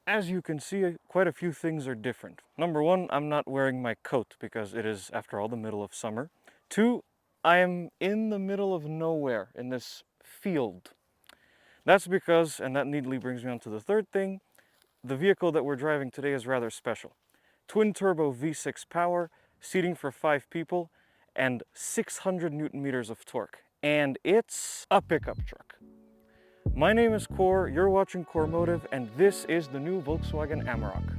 As you can see, quite a few things are different. Number one, I'm not wearing my coat because it is, after all, the middle of summer. Two, I am in the middle of nowhere in this field. That's because, and that neatly brings me on to the third thing, the vehicle that we're driving today is rather special. Twin turbo V6 power, seating for 5 people, and 600 Newton meters of torque. And it's a pickup truck. My name is Kor, you're watching Korrmotive, and this is the new Volkswagen Amarok.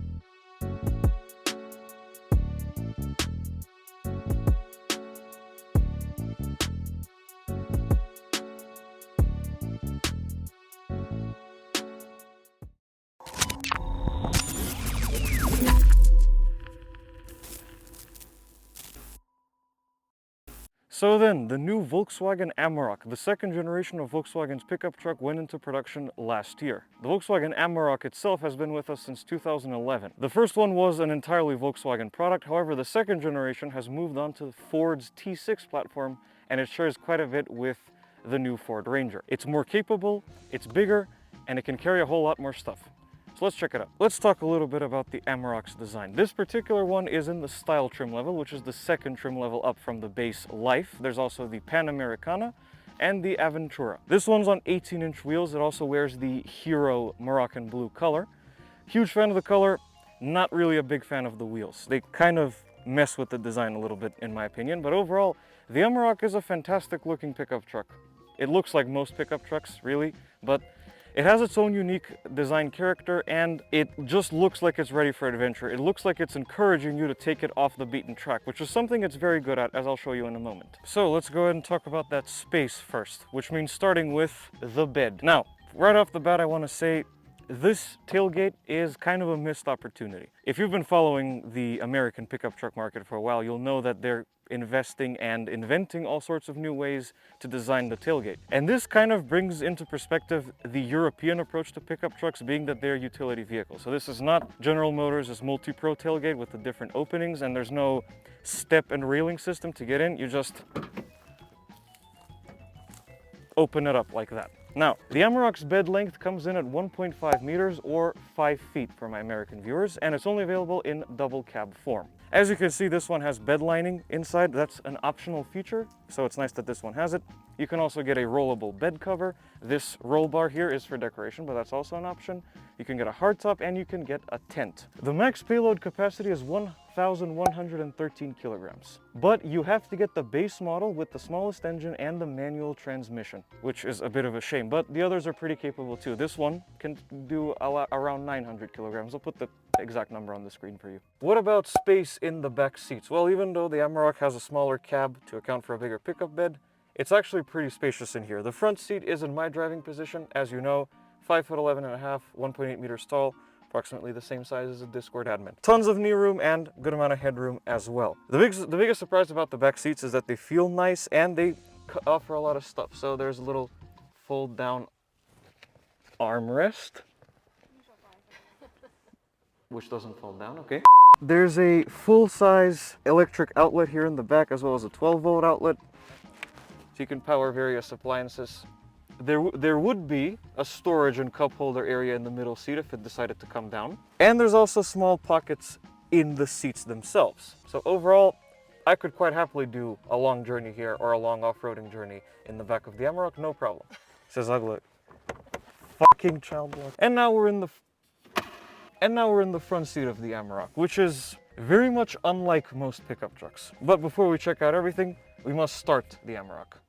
So then, the new Volkswagen Amarok, the second generation of Volkswagen's pickup truck, went into production last year. The Volkswagen Amarok itself has been with us since 2011. The first one was an entirely Volkswagen product, however the second generation has moved on to Ford's T6 platform, and it shares quite a bit with the new Ford Ranger. It's more capable, it's bigger, and it can carry a whole lot more stuff. So let's check it out. Let's talk a little bit about the Amarok's design. This particular one is in the Style trim level, which is the second trim level up from the base Life. There's also the Panamericana and the Aventura. This one's on 18-inch wheels. It also wears the Hero Moroccan blue color. Huge fan of the color, not really a big fan of the wheels. They kind of mess with the design a little bit in my opinion, but overall, the Amarok is a fantastic looking pickup truck. It looks like most pickup trucks, really, but it has its own unique design character, and it just looks like it's ready for adventure. It looks like it's encouraging you to take it off the beaten track, which is something it's very good at, as I'll show you in a moment. So let's go ahead and talk about that space first, which means starting with the bed. Now, right off the bat, I want to say this tailgate is kind of a missed opportunity. If you've been following the American pickup truck market for a while, you'll know that they're investing and inventing all sorts of new ways to design the tailgate. And this kind of brings into perspective the European approach to pickup trucks, being that they're utility vehicles. So this is not General Motors' multi-pro tailgate with the different openings, and there's no step and railing system to get in. You just open it up like that. Now, the Amarok's bed length comes in at 1.5 meters or 5 feet for my American viewers, and it's only available in double cab form. As you can see, this one has bed lining inside. That's an optional feature, so it's nice that this one has it. You can also get a rollable bed cover. This roll bar here is for decoration, but that's also an option. You can get a hardtop and you can get a tent. The max payload capacity is 1,113 kilograms. But you have to get the base model with the smallest engine and the manual transmission, which is a bit of a shame, but the others are pretty capable too. This one can do around 900 kilograms. I'll put the exact number on the screen for you. What about space in the back seats? Well, even though the Amarok has a smaller cab to account for a bigger pickup bed, it's actually pretty spacious in here. The front seat is in my driving position, as you know, 5'11" and a half, 1.8 meters tall, approximately the same size as a Discord admin. Tons of knee room and good amount of headroom as well. The biggest surprise about the back seats is that they feel nice and they offer a lot of stuff. So there's a little fold down armrest, which doesn't fold down, okay. There's a full-size electric outlet here in the back, as well as a 12-volt outlet, so you can power various appliances. There would be a storage and cup holder area in the middle seat if it decided to come down. And there's also small pockets in the seats themselves. So overall, I could quite happily do a long journey here or a long off-roading journey in the back of the Amarok, no problem. Says ugly. Fucking child lock. And now we're in the front seat of the Amarok, which is very much unlike most pickup trucks. But before we check out everything, we must start the Amarok.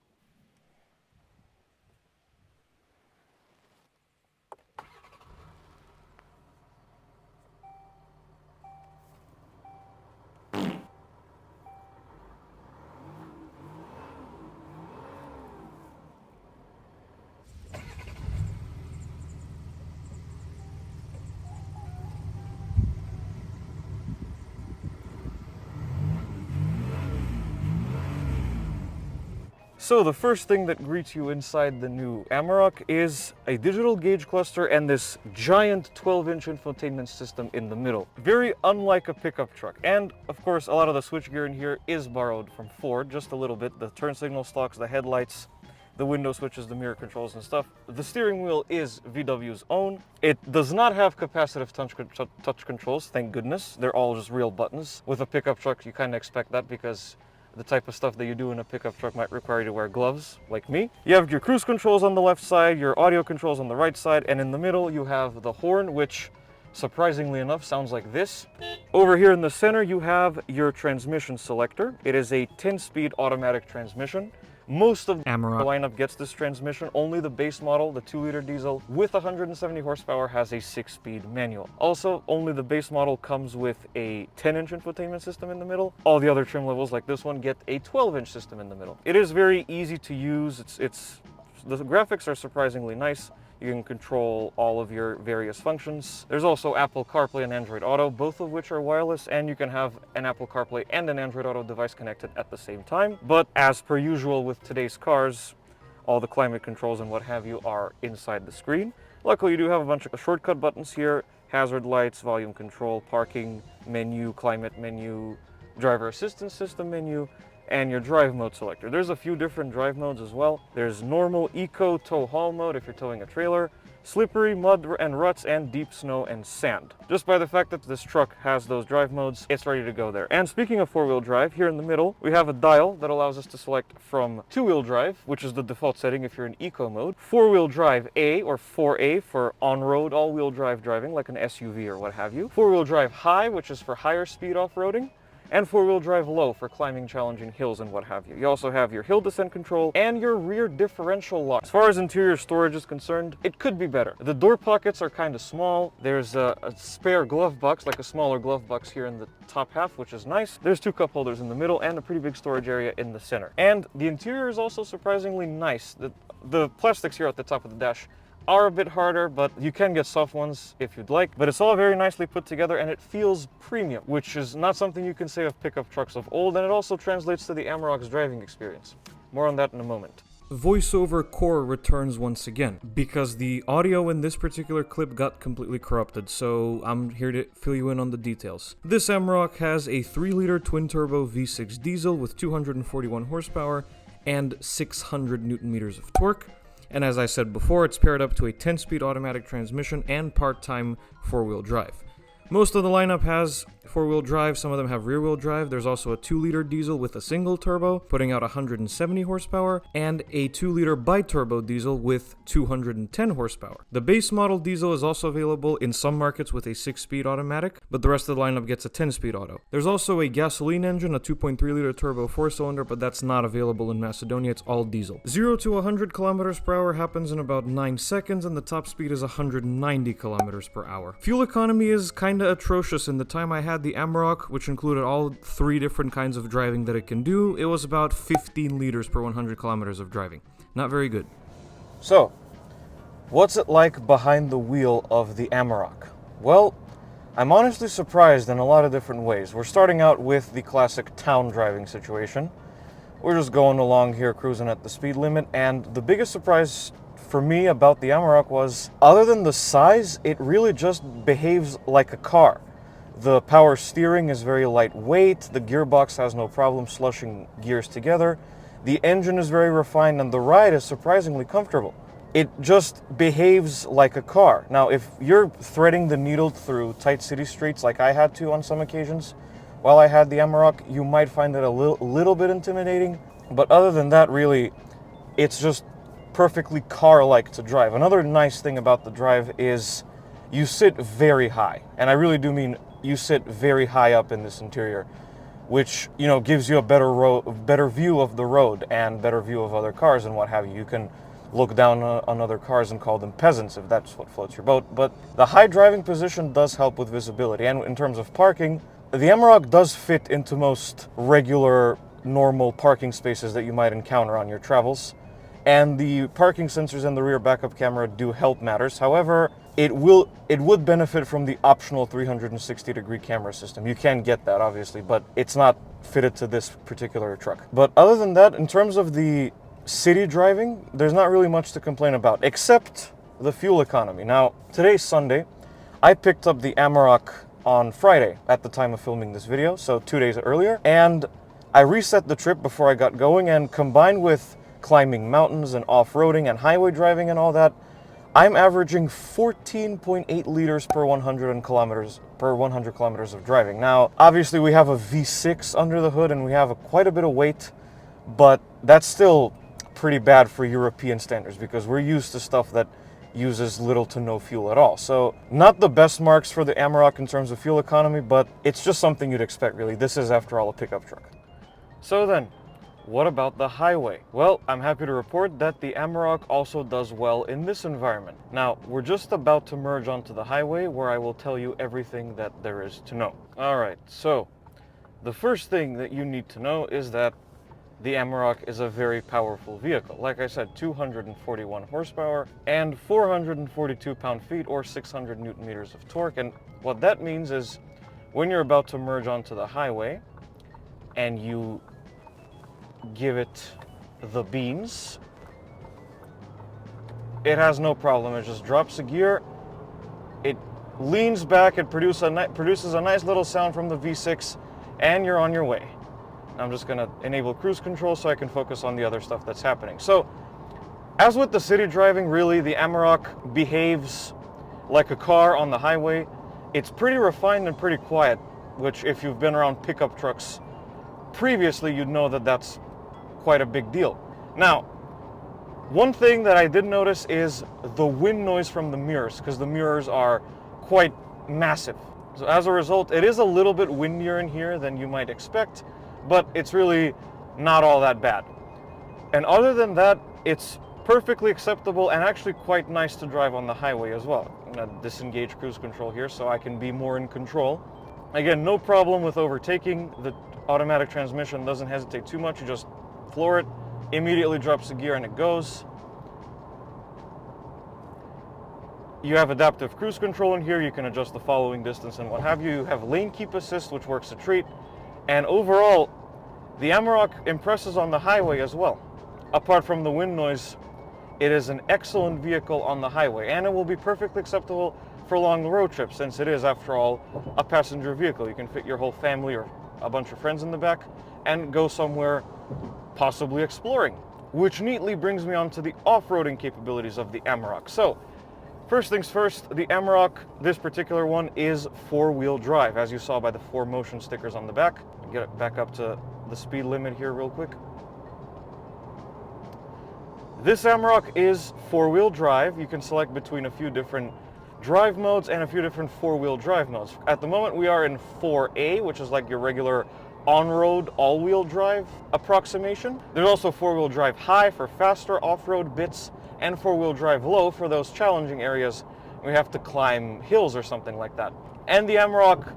So the first thing that greets you inside the new Amarok is a digital gauge cluster and this giant 12-inch infotainment system in the middle. Very unlike a pickup truck. And of course, a lot of the switchgear in here is borrowed from Ford, just a little bit. The turn signal stalks, the headlights, the window switches, the mirror controls and stuff. The steering wheel is VW's own. It does not have capacitive touch controls, thank goodness. They're all just real buttons. With a pickup truck, you kind of expect that because the type of stuff that you do in a pickup truck might require you to wear gloves, like me. You have your cruise controls on the left side, your audio controls on the right side, and in the middle you have the horn, which surprisingly enough sounds like this. Over here in the center you have your transmission selector. It is a 10-speed automatic transmission. Most of the Amarok lineup gets this transmission. Only the base model, the 2-liter diesel with 170 horsepower, has a 6-speed manual. Also, only the base model comes with a 10-inch infotainment system in the middle. All the other trim levels like this one get a 12-inch system in the middle. It is very easy to use. The graphics are surprisingly nice. You can control all of your various functions. There's also Apple CarPlay and Android Auto, both of which are wireless, and you can have an Apple CarPlay and an Android Auto device connected at the same time. But as per usual with today's cars, all the climate controls and what have you are inside the screen. Luckily, you do have a bunch of shortcut buttons here: hazard lights, volume control, parking menu, climate menu, driver assistance system menu, and your drive mode selector. There's a few different drive modes as well. There's normal, eco, tow haul mode if you're towing a trailer, slippery, mud and ruts, and deep snow and sand. Just by the fact that this truck has those drive modes, it's ready to go there. And speaking of four-wheel drive, here in the middle we have a dial that allows us to select from two-wheel drive, which is the default setting if you're in eco mode, four-wheel drive A or 4A for on-road all-wheel drive driving like an SUV or what have you, four-wheel drive high, which is for higher speed off-roading, and four-wheel drive low for climbing challenging hills and what have you. You also have your hill descent control and your rear differential lock. As far as interior storage is concerned, it could be better. The door pockets are kind of small. There's a spare glove box, like a smaller glove box here in the top half, which is nice. There's two cup holders in the middle and a pretty big storage area in the center. And the interior is also surprisingly nice. The plastics here at the top of the dash are a bit harder, but you can get soft ones if you'd like. But it's all very nicely put together and it feels premium, which is not something you can say of pickup trucks of old, and it also translates to the Amarok's driving experience. More on that in a moment. voiceover core returns once again, because the audio in this particular clip got completely corrupted, so I'm here to fill you in on the details. This Amarok has a 3-liter twin-turbo V6 diesel with 241 horsepower and 600 newton meters of torque. And as I said before, it's paired up to a 10-speed automatic transmission and part-time 4-wheel drive. Most of the lineup has 4-wheel drive, some of them have rear-wheel drive. There's also a 2-liter diesel with a single turbo, putting out 170 horsepower, and a 2-liter bi-turbo diesel with 210 horsepower. The base model diesel is also available in some markets with a 6-speed automatic, but the rest of the lineup gets a 10-speed auto. There's also a gasoline engine, a 2.3-liter turbo 4-cylinder, but that's not available in Macedonia, it's all diesel. 0 to 100 kilometers per hour happens in about 9 seconds, and the top speed is 190 kilometers per hour. Fuel economy is kinda atrocious. In the time I had the Amarok, which included all 3 different kinds of driving that it can do, it was about 15 liters per 100 kilometers of driving. Not very good. So, what's it like behind the wheel of the Amarok? Well, I'm honestly surprised in a lot of different ways. We're starting out with the classic town driving situation. We're just going along here cruising at the speed limit, and the biggest surprise for me about the Amarok was, other than the size, it really just behaves like a car. The power steering is very lightweight, the gearbox has no problem slushing gears together, the engine is very refined, and the ride is surprisingly comfortable. It just behaves like a car. Now, if you're threading the needle through tight city streets like I had to on some occasions while I had the Amarok, you might find it a little bit intimidating, but other than that, really, it's just perfectly car-like to drive. Another nice thing about the drive is you sit very high, and I really do mean you sit very high up in this interior, which, you know, gives you a better view of the road and better view of other cars and what have you. You can look down on other cars and call them peasants if that's what floats your boat. But the high driving position does help with visibility, and in terms of parking, the Amarok does fit into most regular, normal parking spaces that you might encounter on your travels. And the parking sensors and the rear backup camera do help matters. However, it would benefit from the optional 360-degree camera system. You can get that, obviously, but it's not fitted to this particular truck. But other than that, in terms of the city driving, there's not really much to complain about, except the fuel economy. Now, today's Sunday. I picked up the Amarok on Friday at the time of filming this video, so 2 days earlier, and I reset the trip before I got going, and combined with climbing mountains and off-roading and highway driving and all that, I'm averaging 14.8 liters per 100 kilometers of driving. Now, obviously we have a V6 under the hood and we have quite a bit of weight, but that's still pretty bad for European standards because we're used to stuff that uses little to no fuel at all. So not the best marks for the Amarok in terms of fuel economy, but it's just something you'd expect really. This is, after all, a pickup truck. So then, what about the highway? Well, I'm happy to report that the Amarok also does well in this environment. Now, we're just about to merge onto the highway where I will tell you everything that there is to know. All right, so the first thing that you need to know is that the Amarok is a very powerful vehicle. Like I said, 241 horsepower and 442 pound-feet or 600 newton meters of torque. And what that means is when you're about to merge onto the highway and you give it the beans, it has no problem. It just drops a gear, it leans back, it produces a nice little sound from the V6, and you're on your way. I'm just going to enable cruise control so I can focus on the other stuff that's happening. So, as with the city driving, really, the Amarok behaves like a car on the highway. It's pretty refined and pretty quiet, which if you've been around pickup trucks previously, you'd know that that's quite a big deal. Now, one thing that I did notice is the wind noise from the mirrors, because the mirrors are quite massive. So as a result, it is a little bit windier in here than you might expect, but it's really not all that bad. And other than that, it's perfectly acceptable and actually quite nice to drive on the highway as well. I'm going to disengage cruise control here so I can be more in control. Again, no problem with overtaking. The automatic transmission doesn't hesitate too much. You just floor it, immediately drops the gear and it goes. You have adaptive cruise control in here. You can adjust the following distance and what have you. You have lane keep assist, which works a treat. And overall, the Amarok impresses on the highway as well. Apart from the wind noise, it is an excellent vehicle on the highway, and it will be perfectly acceptable for long road trips, since it is, after all, a passenger vehicle. You can fit your whole family or a bunch of friends in the back and go somewhere possibly exploring. Which neatly brings me on to the off-roading capabilities of the Amarok. So, first things first, the Amarok, this particular one, is four-wheel drive, as you saw by the 4Motion stickers on the back. Get it back up to the speed limit here real quick. This Amarok is four-wheel drive. You can select between a few different drive modes and a few different four-wheel drive modes. At the moment, we are in 4A, which is like your regular on-road all-wheel drive approximation. There's also four-wheel drive high for faster off-road bits, and four-wheel drive low for those challenging areas we have to climb hills or something like that. And the Amarok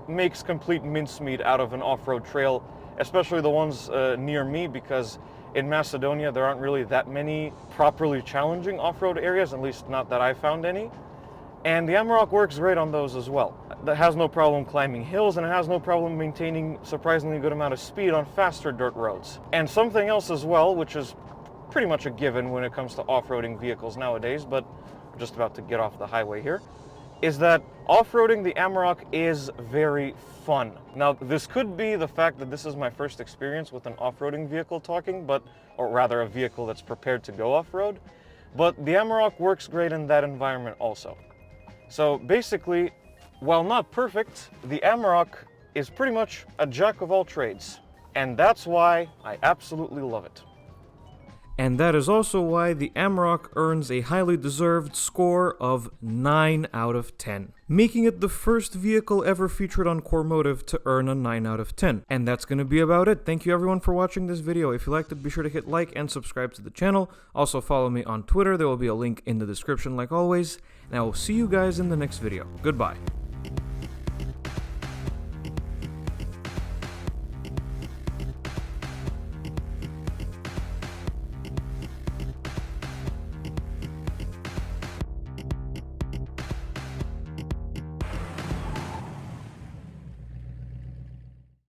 makes complete mincemeat out of an off-road trail, especially the ones near me, because in Macedonia there aren't really that many properly challenging off-road areas, at least not that I found any. And the Amarok works great on those as well. It has no problem climbing hills, and it has no problem maintaining surprisingly good amount of speed on faster dirt roads. And something else as well, which is pretty much a given when it comes to off-roading vehicles nowadays, but we're just about to get off the highway here, is that off-roading the Amarok is very fun. Now, this could be the fact that this is my first experience with an off-roading vehicle or rather a vehicle that's prepared to go off-road, but the Amarok works great in that environment also. So basically, while not perfect, the Amarok is pretty much a jack of all trades, and that's why I absolutely love it. And that is also why the Amarok earns a highly deserved score of 9 out of 10, making it the first vehicle ever featured on Korrmotive to earn a 9 out of 10. And that's going to be about it. Thank you everyone for watching this video. If you liked it, be sure to hit like and subscribe to the channel. Also follow me on Twitter. There will be a link in the description like always. And I will see you guys in the next video. Goodbye.